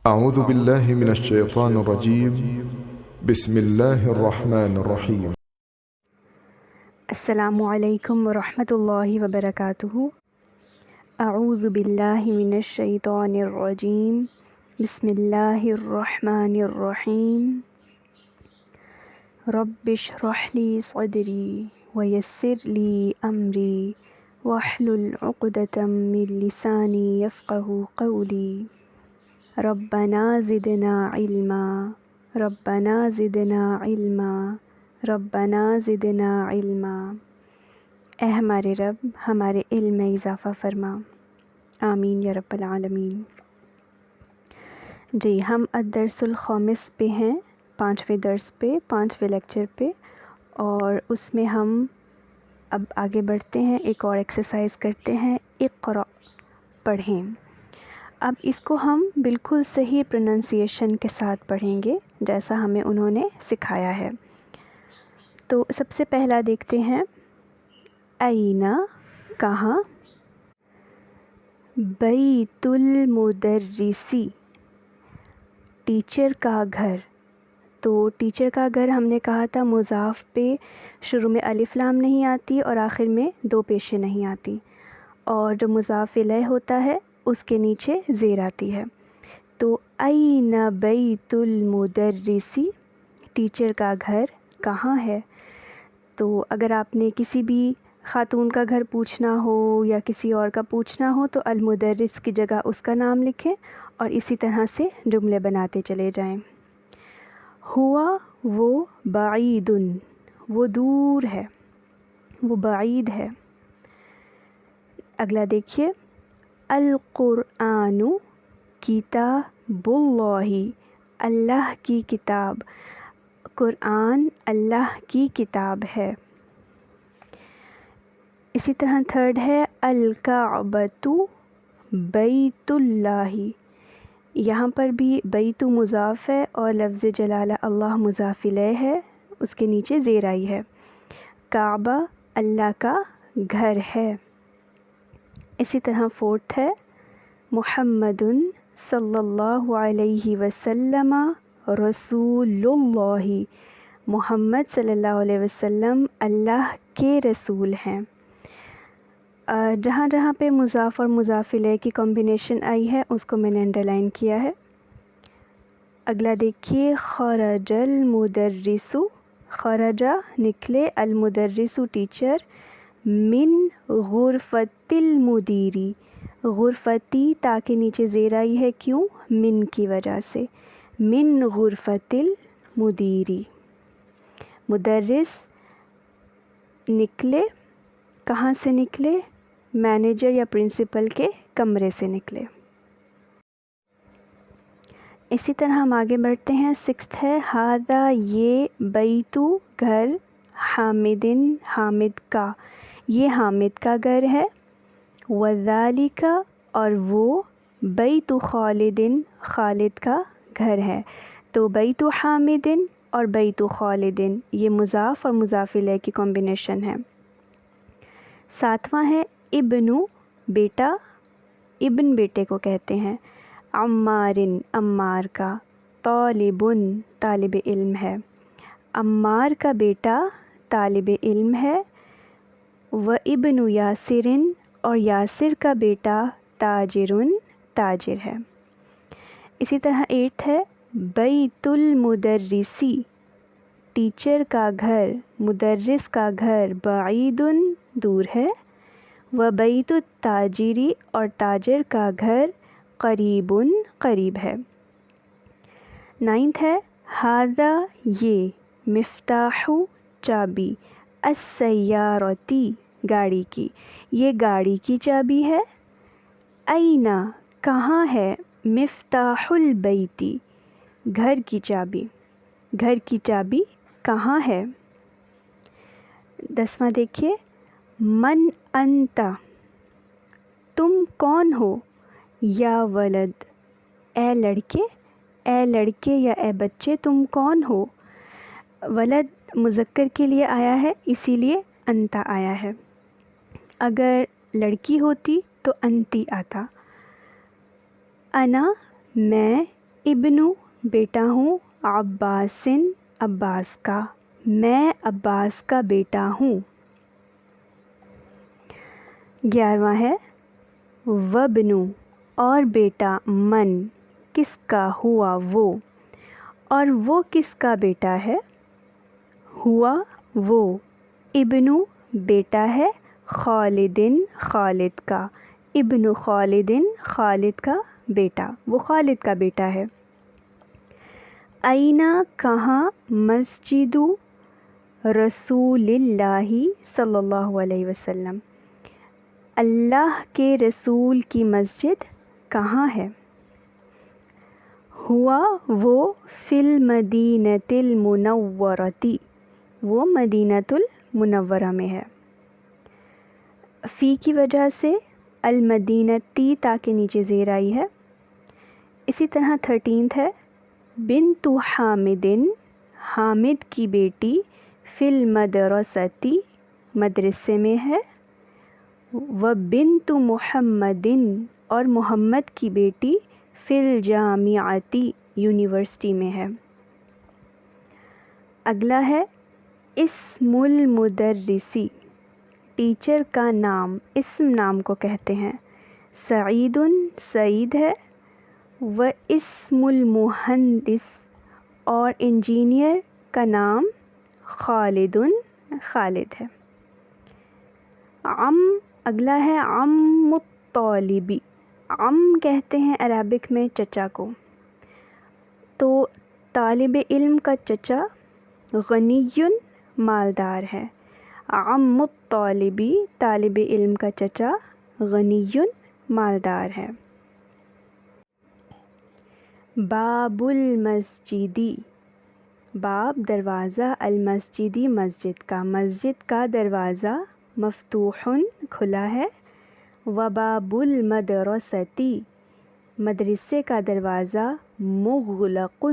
أعوذ بالله من الشيطان الرجيم. بسم الله الرحمن الرحيم. السلام علیکم ورحمۃ اللہ وبرکاتہ۔ اعوذ باللہ من الشیطان الرجیم، بسم اللہ الرحمن الرحیم۔ رب اشرح لی صدری ویسر لی امری واحلل عقدۃ من لسانی یفقہوا قولی۔ ربنا زدنا علما، ربنا زدنا علما، ربنا زدنا علما۔ اے ہمارے رب، ہمارے علم میں اضافہ فرما، آمین یا رب العالمین۔ جی، ہم الدرس الخامس پہ ہیں، 5ویں درس پہ، 5ویں لیکچر پہ، اور اس میں ہم اب آگے بڑھتے ہیں، ایک اور ایکسرسائز کرتے ہیں، اقرأ پڑھیں۔ اب اس کو ہم بالکل صحیح پروننسیشن کے ساتھ پڑھیں گے جیسا ہمیں انہوں نے سکھایا ہے۔ تو سب سے پہلا دیکھتے ہیں، أين کہاں، بیت المدرسی ٹیچر کا گھر۔ تو ٹیچر کا گھر ہم نے کہا تھا مضاف پہ شروع میں الف لام نہیں آتی اور آخر میں دو پیشیں نہیں آتی، اور جو مضاف الیہ ہوتا ہے اس کے نیچے زیر آتی ہے۔ تو أين بیت المدرسی ٹیچر کا گھر کہاں ہے۔ تو اگر آپ نے کسی بھی خاتون کا گھر پوچھنا ہو یا کسی اور کا پوچھنا ہو تو المدرس کی جگہ اس کا نام لکھیں اور اسی طرح سے جملے بناتے چلے جائیں۔ ہوا وہ بعید، وہ دور ہے، وہ بعید ہے۔ اگلا دیکھیے، القرآن کتاب اللہ، اللہ کی کتاب، قرآن اللہ کی کتاب ہے۔ اسی طرح تھرڈ ہے، الکعبۃ بیت اللہ، یہاں پر بھی بیت مضاف ہے اور لفظ جلالہ اللہ مضاف الیہ ہے، اس کے نیچے زیر آئی ہے۔ کعبہ اللہ کا گھر ہے۔ اسی طرح فورتھ ہے، محمد صلی اللہ علیہ وسلم رسول اللہ، محمد صلی اللہ علیہ وسلم اللہ کے رسول ہیں۔ جہاں جہاں پہ مضاف اور مضاف الیہ کی کمبینیشن آئی ہے اس کو میں نے انڈرلائن کیا ہے۔ اگلا دیکھیے، خرج المدرس، خرجہ نکلے، المدرس ٹیچر، من غرفۃ المدیری، غرفتی تا کے نیچے زیر آئی ہے، کیوں؟ من کی وجہ سے، من غرفۃ المدیری۔ مدرس نکلے، کہاں سے نکلے؟ مینیجر یا پرنسپل کے کمرے سے نکلے۔ اسی طرح ہم آگے بڑھتے ہیں، سکستھ ہے، ھذا یہ، بیت گھر، حامدن حامد کا، یہ حامد کا گھر ہے، وذالک اور وہ، بیت خالدن خالد کا گھر ہے۔ تو بیت حامدن اور بیت خالدن یہ مضاف اور مضاف الیہ کی کمبینیشن ہے۔ ساتواں ہے، ابن بیٹا، ابن بیٹے کو کہتے ہیں، عمارن عمار کا، طالبن طالب علم ہے، عمار کا بیٹا طالب علم ہے، و ابن یاسرن اور یاسر کا بیٹا تاجرن تاجر ہے۔ اسی طرح ایٹھ ہے، بیت المدرسی ٹیچر کا گھر، مدرس کا گھر، بعیدن دور ہے، و بیت التاجری اور تاجر کا گھر، قریبن قریب ہے۔ نائنتھ ہے، ھذا یہ، مفتاح چابی، السیارتی گاڑی کی، یہ گاڑی کی چابی ہے۔ أین کہاں ہے، مفتاح البیت گھر کی چابی، گھر کی چابی کہاں ہے۔ 10واں دیکھیے، من انت تم کون ہو، یا ولد اے لڑکے، اے لڑکے یا اے بچے تم کون ہو۔ ولد مذکر کے لیے آیا ہے اسی لیے انت آیا ہے، اگر لڑکی ہوتی تو انتی آتا۔ انا میں، ابنو بیٹا ہوں، عباسن عباس کا، میں عباس کا بیٹا ہوں۔ 11واں ہے وبنو اور بیٹا من کس کا ہوا وہ، اور وہ کس کا بیٹا ہے؟ ہوا وہ، ابنو بیٹا ہے، خالدن خالد کا، ابن خالدن خالد کا بیٹا، وہ خالد کا بیٹا ہے۔ اینا کہاں، مسجد رسول اللہ صلی اللہ علیہ وسلم، اللہ کے رسول کی مسجد کہاں ہے؟ ہوا وہ، فی المدینۃ المنورۃ، وہ مدینۃ المنورہ میں ہے۔ فی کی وجہ سے المدینتی تا کے نیچے زیر آئی ہے۔ اسی طرح 13 ہے بنت حامدن، حامد کی بیٹی، فی المدرسۃ مدرسے میں ہے، و بنت محمدن اور محمد کی بیٹی، فی الجامعۃ یونیورسٹی میں ہے۔ اگلا ہے اسم المدرسی، ٹیچر کا نام، اسم نام کو کہتے ہیں۔ سعید سعید ہے، و اسم المہندس اور انجینئر کا نام خالد خالد ہے۔ اگلا ہے عم الطالبی، عم کہتے ہیں عربک میں چچا کو، تو طالب علم کا چچا غنی مالدار ہے۔ عم الطالبی، طالب علم کا چچا غنی مالدار ہے۔ باب المسجدی، باب دروازہ، المسجدی مسجد کا، مسجد کا دروازہ، مفتوح کھلا ہے، و باب المدرستی، مدرسے کا دروازہ، مغلق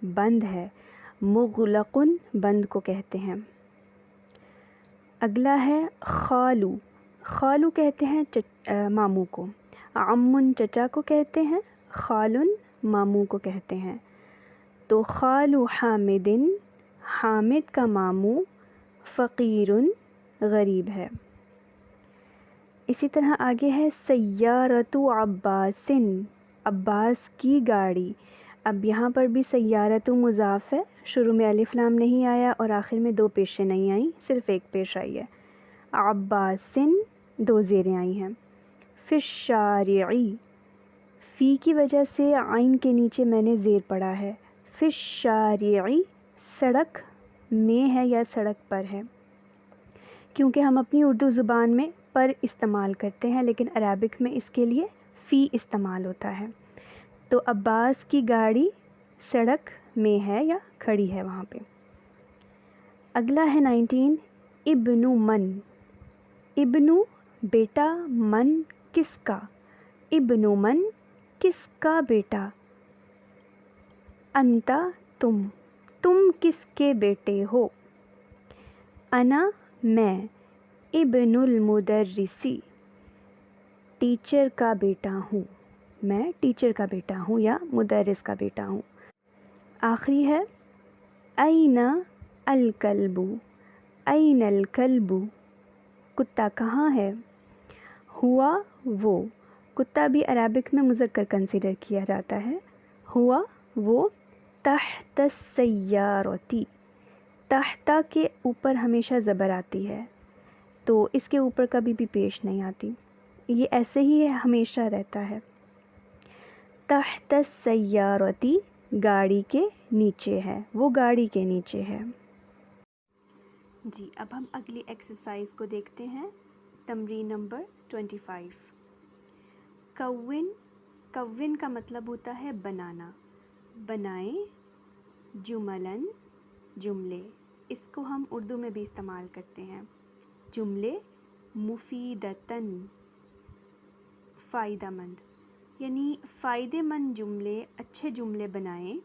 بند ہے، مغلق بند کو کہتے ہیں۔ اگلا ہے خالو، خالو کہتے ہیں ماموں کو، عمن چچا کو کہتے ہیں، خالن ماموں کو کہتے ہیں، تو خالو حامدن، حامد کا ماموں، فقیر غریب ہے۔ اسی طرح آگے ہے سیارۃ عباسن، عباس کی گاڑی، اب یہاں پر بھی سیارۃ مضاف ہے، شروع میں الف لام نہیں آیا اور آخر میں 2 پیشیں نہیں آئیں، صرف ایک پیش آئی ہے۔ عباسن 2 زیریں آئی ہیں۔ فی الشارعی، فی کی وجہ سے عین کے نیچے میں نے زیر پڑا ہے، فی الشارعی سڑک میں ہے یا سڑک پر ہے، کیونکہ ہم اپنی اردو زبان میں پر استعمال کرتے ہیں لیکن عربک میں اس کے لیے فی استعمال ہوتا ہے، تو عباس کی گاڑی سڑک میں ہے یا کھڑی ہے وہاں پہ۔ اگلا ہے 19 ابن من، ابن بیٹا، من کس کا، ابن من کس کا بیٹا، انتا تم کس کے بیٹے ہو، انا میں، ابن المدرسی ٹیچر کا بیٹا ہوں، میں ٹیچر کا بیٹا ہوں یا مدرس کا بیٹا ہوں۔ آخری ہے این الکلب، این الکلب کتا کہاں ہے، ہوا وہ، کتا بھی عربک میں مذکر کنسیڈر کیا جاتا ہے، ہوا وہ، تحت السیارۃ، تحت کے اوپر ہمیشہ زبر آتی ہے تو اس کے اوپر کبھی بھی پیش نہیں آتی، یہ ایسے ہی ہمیشہ رہتا ہے۔ تحت السیارۃ گاڑی کے نیچے ہے، وہ گاڑی کے نیچے ہے۔ جی اب ہم اگلی ایکسرسائز کو دیکھتے ہیں، تمرین نمبر 25۔ کون کا مطلب ہوتا ہے بنانا، بنائیں جملاً جملے، اس کو ہم اردو میں بھی استعمال کرتے ہیں، جملے مفیدتاً فائدہ مند، یعنی فائدہ مند جملے، اچھے جملے بنائیں،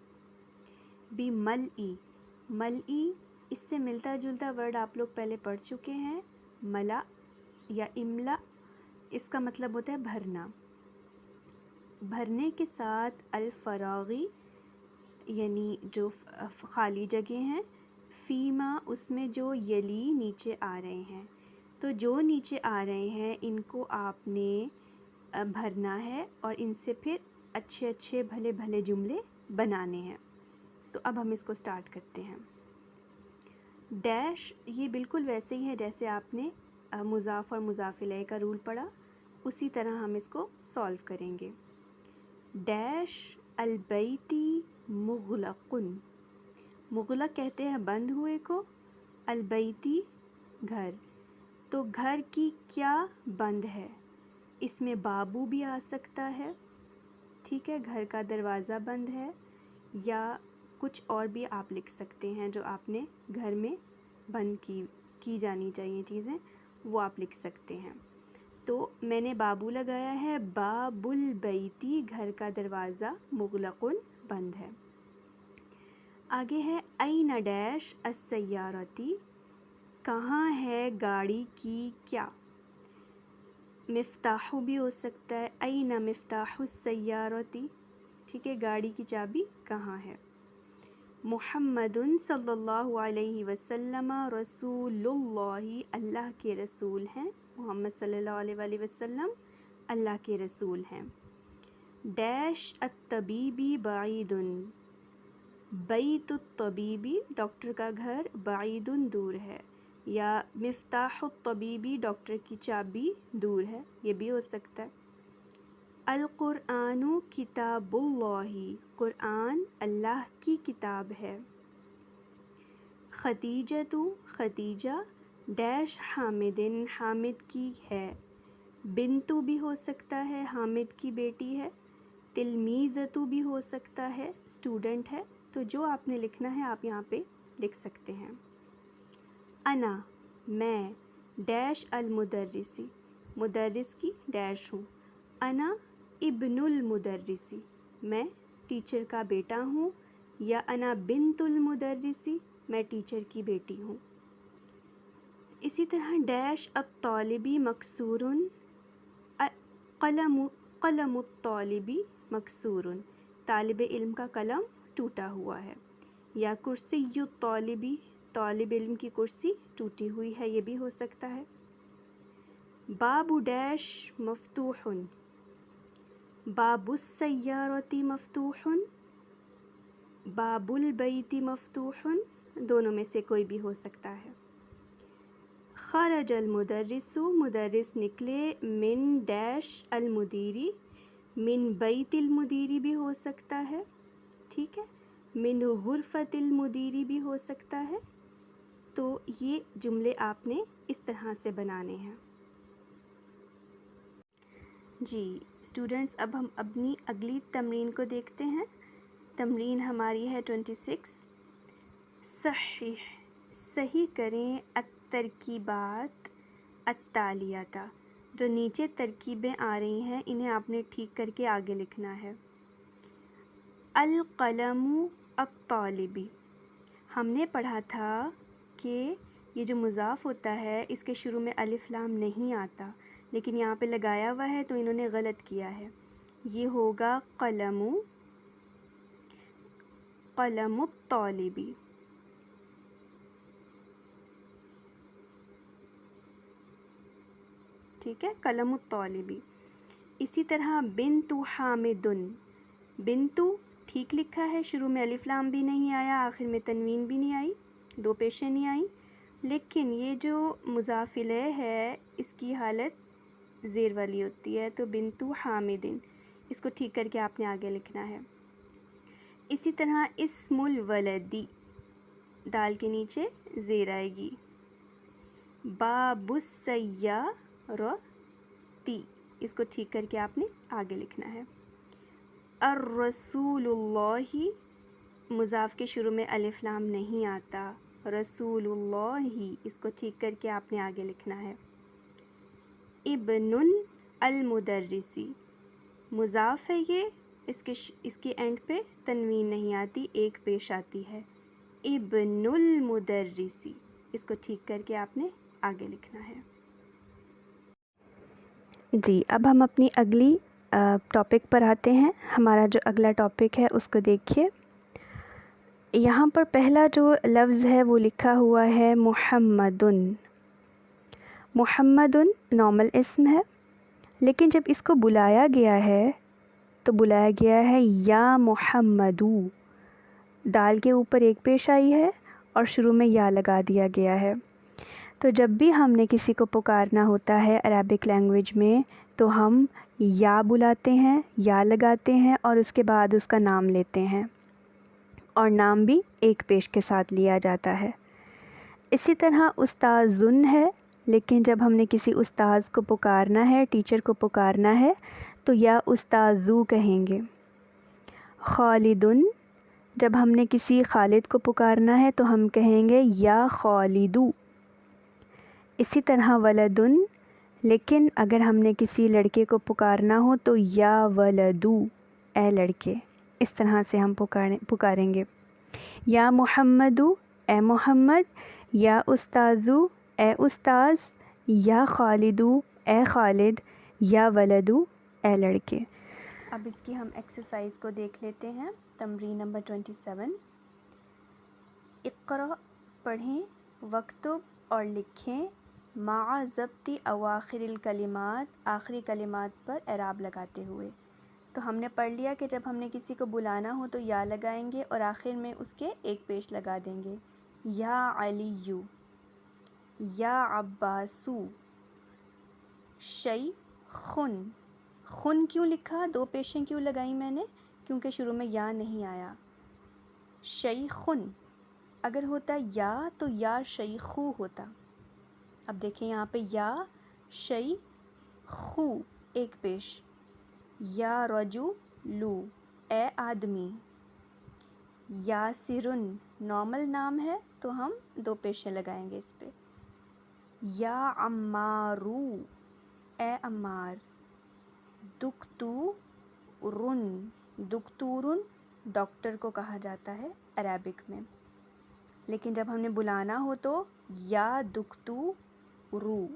بملئی، ملئی اس سے ملتا جلتا ورڈ آپ لوگ پہلے پڑھ چکے ہیں، ملا یا املا، اس کا مطلب ہوتا ہے بھرنا، بھرنے کے ساتھ الفراغی یعنی جو خالی جگہ ہیں، فیما اس میں جو یلی نیچے آ رہے ہیں، تو جو نیچے آ رہے ہیں ان کو آپ نے بھرنا ہے اور ان سے پھر اچھے اچھے بھلے بھلے جملے بنانے ہیں۔ تو اب ہم اس کو سٹارٹ کرتے ہیں۔ ڈیش یہ بالکل ویسے ہی ہے جیسے آپ نے مضاف اور مضاف الیہ کا رول پڑھا، اسی طرح ہم اس کو سولو کریں گے۔ ڈیش البیتی مغلق، مغلق کہتے ہیں بند ہوئے کو، البیتی گھر، تو گھر کی کیا بند ہے؟ اس میں بابو بھی آ سکتا ہے، ٹھیک ہے، گھر کا دروازہ بند ہے، یا کچھ اور بھی آپ لکھ سکتے ہیں جو آپ نے گھر میں بند کی جانی چاہیے چیزیں، وہ آپ لکھ سکتے ہیں۔ تو میں نے بابو لگایا ہے، باب البیتی گھر کا دروازہ، مغلق بند ہے۔ آگے ہے این ڈیش السیارتی، کہاں ہے گاڑی کی کیا؟ مفتاح بھی ہو سکتا ہے، این مفتاح السیارتی، ٹھیک ہے، گاڑی کی چابی کہاں ہے؟ محمد صلی اللہ علیہ وسلم رسول اللہ، اللہ کے رسول ہیں، محمد صلی اللہ علیہ وآلہ وسلم اللہ کے رسول ہیں۔ ڈیش الطبیبی بعید، بیت الطبیبی ڈاکٹر کا گھر، بعید دور ہے، یا مفتاح الطبیبی ڈاکٹر کی چابی دور ہے، یہ بھی ہو سکتا ہے۔ القرآن کتاب اللہ، قرآن اللہ کی کتاب ہے۔ خدیجۃ خدیجہ ڈیش حامد، حامد کی ہے، بنتو بھی ہو سکتا ہے، حامد کی بیٹی ہے، تلمیذۃ بھی ہو سکتا ہے، اسٹوڈنٹ ہے، تو جو آپ نے لکھنا ہے آپ یہاں پہ لکھ سکتے ہیں۔ انا میں ڈیش المدرسی، مدرس کی ڈیش ہوں، انا ابن المدرسی میں ٹیچر کا بیٹا ہوں، یا انا بنت المدرسی میں ٹیچر کی بیٹی ہوں۔ اسی طرح ڈیش الطالبی مکسور، قلم الطالبی مکسور، طالب علم کا قلم ٹوٹا ہوا ہے، یا کرسی الطالبی طالب علم کی کرسی ٹوٹی ہوئی ہے، یہ بھی ہو سکتا ہے۔ باب ڈیش مفتوح، باب السیارۃ مفتوح، باب البیت مفتوح، دونوں میں سے کوئی بھی ہو سکتا ہے۔ خرج المدرس، مدرس نکلے، من ڈیش المدیری، من بیت المدیری بھی ہو سکتا ہے، ٹھیک ہے، من غرفۃ المدیری بھی ہو سکتا ہے۔ تو یہ جملے آپ نے اس طرح سے بنانے ہیں۔ جی اسٹوڈنٹس، اب ہم اپنی اگلی تمرین کو دیکھتے ہیں۔ تمرین ہماری ہے 26، صحیح کریں الترکیبات التالیہ، جو نیچے ترکیبیں آ رہی ہیں انہیں آپ نے ٹھیک کر کے آگے لکھنا ہے۔ القلم الطالبی، ہم نے پڑھا تھا کہ یہ جو مضاف ہوتا ہے اس کے شروع میں الف لام نہیں آتا، لیکن یہاں پہ لگایا ہوا ہے تو انہوں نے غلط کیا ہے، یہ ہوگا قلم الطالبی۔ ٹھیک ہے، قلم الطالبی۔ اسی طرح بنت حامد، بنتو ٹھیک لکھا ہے، شروع میں الف لام بھی نہیں آیا، آخر میں تنوین بھی نہیں آئی، دو پیشیں نہیں آئیں، لیکن یہ جو مضاف الیہ ہے اس کی حالت زیر والی ہوتی ہے، تو بنت حامد اس کو ٹھیک کر کے آپ نے آگے لکھنا ہے۔ اسی طرح اسم الولدی، دال کے نیچے زیر آئے گی، باب السیارتی اس کو ٹھیک کر کے آپ نے آگے لکھنا ہے۔ الرسول اللہ، مضاف کے شروع میں الف لام نہیں آتا، رسول اللہ اس کو ٹھیک کر کے آپ نے آگے لکھنا ہے۔ ابن المدرسی، مضاف ہے یہ، اس کے اینڈ پہ تنوین نہیں آتی، ایک پیش آتی ہے، ابن المدرسی اس کو ٹھیک کر کے آپ نے آگے لکھنا ہے۔ جی اب ہم اپنی اگلی ٹاپک پر آتے ہیں. ہمارا جو اگلا ٹاپک ہے اس کو دیکھیے. یہاں پر پہلا جو لفظ ہے وہ لکھا ہوا ہے محمدن. محمدن نارمل اسم ہے، لیکن جب اس کو بلایا گیا ہے تو بلایا گیا ہے یا محمدو. دال کے اوپر ایک پیش آئی ہے اور شروع میں یا لگا دیا گیا ہے. تو جب بھی ہم نے کسی کو پکارنا ہوتا ہے عربک لینگویج میں تو ہم یا بلاتے ہیں، یا لگاتے ہیں اور اس کے بعد اس کا نام لیتے ہیں، اور نام بھی ایک پیش کے ساتھ لیا جاتا ہے. اسی طرح استاذن ہے، لیکن جب ہم نے کسی استاذ کو پکارنا ہے، ٹیچر کو پکارنا ہے تو یا استاذو کہیں گے. خالدن، جب ہم نے کسی خالد کو پکارنا ہے تو ہم کہیں گے یا خالدو. اسی طرح ولدن، لیکن اگر ہم نے کسی لڑکے کو پکارنا ہو تو یا ولدو، اے لڑکے. اس طرح سے ہم پکاریں گے. یا محمدو، اے محمد. یا استاذو، اے استاذ. یا خالدو، اے خالد. یا ولدو، اے لڑکے. اب اس کی ہم ایکسرسائز کو دیکھ لیتے ہیں. تمرین نمبر 27. اقرأ پڑھیں، وکتب اور لکھیں، مع ضبط اواخر الکلمات آخری کلمات پر اعراب لگاتے ہوئے. تو ہم نے پڑھ لیا کہ جب ہم نے کسی کو بلانا ہو تو یا لگائیں گے اور آخر میں اس کے ایک پیش لگا دیں گے. یا علیو، یا عباسو. شیخن، خن کیوں لکھا، دو پیشیں کیوں لگائیں میں نے؟ کیونکہ شروع میں یا نہیں آیا. شیخن، اگر ہوتا یا تو یا شیخو ہوتا. اب دیکھیں یہاں پہ یا شیخو ایک پیش. یا رجلو، اے آدمی. یاسرن نارمل نام ہے تو ہم دو پیشیں لگائیں گے اس پہ. یا عمارو، اے عمار. دکتورن، دکتورن ڈاکٹر کو کہا جاتا ہے عربک میں، لیکن جب ہم نے بلانا ہو تو یا دکتورو.